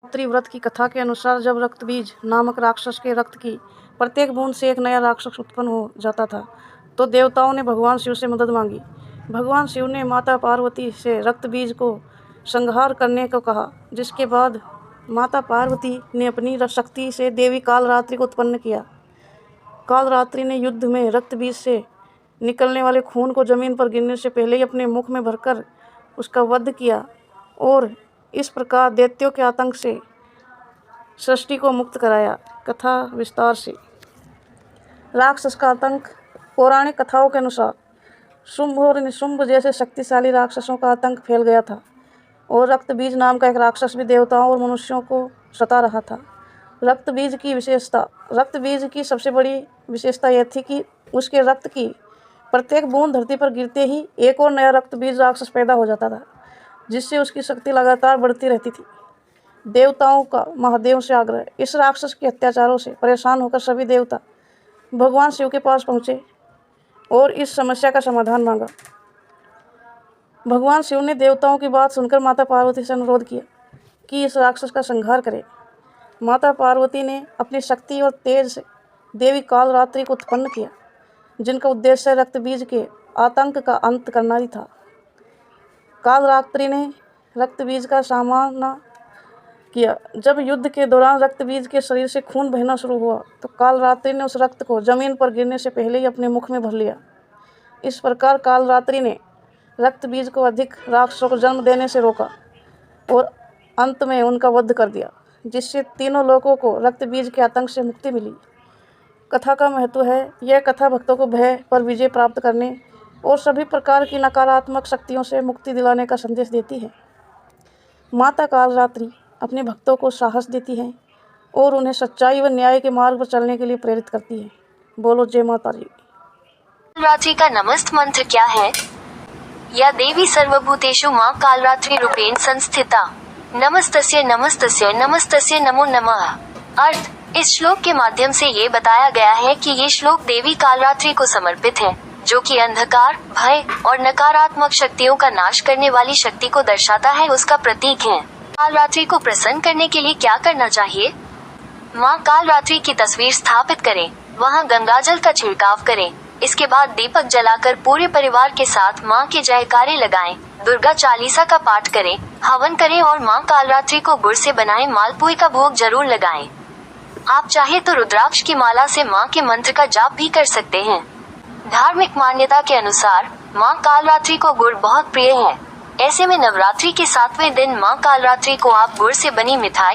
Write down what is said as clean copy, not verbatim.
त्रिव्रत की कथा के अनुसार जब रक्त बीज नामक राक्षस के रक्त की प्रत्येक बूंद से एक नया राक्षस उत्पन्न हो जाता था, तो देवताओं ने भगवान शिव से मदद मांगी। भगवान शिव ने माता पार्वती से रक्त बीज को संहार करने को कहा, जिसके बाद माता पार्वती ने अपनी शक्ति से देवी कालरात्रि को उत्पन्न किया। कालरात्रि ने युद्ध में रक्त बीज से निकलने वाले खून को जमीन पर गिरने से पहले ही अपने मुख में भरकर उसका वध किया और इस प्रकार दैत्यों के आतंक से सृष्टि को मुक्त कराया। कथा विस्तार से। राक्षस का आतंक। पौराणिक कथाओं के अनुसार शुंभ और निशुंभ जैसे शक्तिशाली राक्षसों का आतंक फैल गया था और रक्त बीज नाम का एक राक्षस भी देवताओं और मनुष्यों को सता रहा था। रक्त बीज की सबसे बड़ी विशेषता यह थी कि उसके रक्त की प्रत्येक बूंद धरती पर गिरते ही एक और नया रक्त बीज राक्षस पैदा हो जाता था, जिससे उसकी शक्ति लगातार बढ़ती रहती थी। देवताओं का महादेव से आग्रह। इस राक्षस के अत्याचारों से परेशान होकर सभी देवता भगवान शिव के पास पहुँचे और इस समस्या का समाधान मांगा। भगवान शिव ने देवताओं की बात सुनकर माता पार्वती से अनुरोध किया कि इस राक्षस का संहार करें। माता पार्वती ने अपनी शक्ति और तेज से देवी कालरात्रि को उत्पन्न किया, जिनका उद्देश्य रक्त बीज के आतंक का अंत करना ही था। कालरात्रि ने रक्त बीज का सामना किया। जब युद्ध के दौरान रक्त बीज के शरीर से खून बहना शुरू हुआ, तो कालरात्रि ने उस रक्त को जमीन पर गिरने से पहले ही अपने मुख में भर लिया। इस प्रकार कालरात्रि ने रक्त बीज को अधिक राक्षसों को जन्म देने से रोका और अंत में उनका वध कर दिया, जिससे तीनों लोगों को रक्त बीज के आतंक से मुक्ति मिली। कथा का महत्व है। यह कथा भक्तों को भय पर विजय प्राप्त करने और सभी प्रकार की नकारात्मक शक्तियों से मुक्ति दिलाने का संदेश देती है। माता कालरात्रि अपने भक्तों को साहस देती है और उन्हें सच्चाई व न्याय के मार्ग पर चलने के लिए प्रेरित करती है। बोलो जय माता दी। कालरात्रि का नमस्त मंत्र क्या है? या देवी सर्वभूतेषु मां कालरात्रि रूपेण संस्थिता। नमस्तस्य नमस्तस्य नमस्तस्य नमो नमः। अर्थ: इस श्लोक के माध्यम से ये बताया गया है कि ये श्लोक देवी कालरात्रि को समर्पित है, जो कि अंधकार, भय और नकारात्मक शक्तियों का नाश करने वाली शक्ति को दर्शाता है, उसका प्रतीक है। कालरात्रि को प्रसन्न करने के लिए क्या करना चाहिए? मां कालरात्रि की तस्वीर स्थापित करें, वहां गंगाजल का छिड़काव करें। इसके बाद दीपक जलाकर पूरे परिवार के साथ मां के जयकारे लगाएं, दुर्गा चालीसा का पाठ करें, हवन करें और मां कालरात्रि को गुड़ से बनाए मालपुए का भोग जरूर लगाएं। आप चाहे तो रुद्राक्ष की माला से मां के मंत्र का जाप भी कर सकते हैं। धार्मिक मान्यता के अनुसार मां कालरात्रि को गुड़ बहुत प्रिय है। ऐसे में नवरात्रि के 7वें दिन मां कालरात्रि को आप गुड़ से बनी मिठाई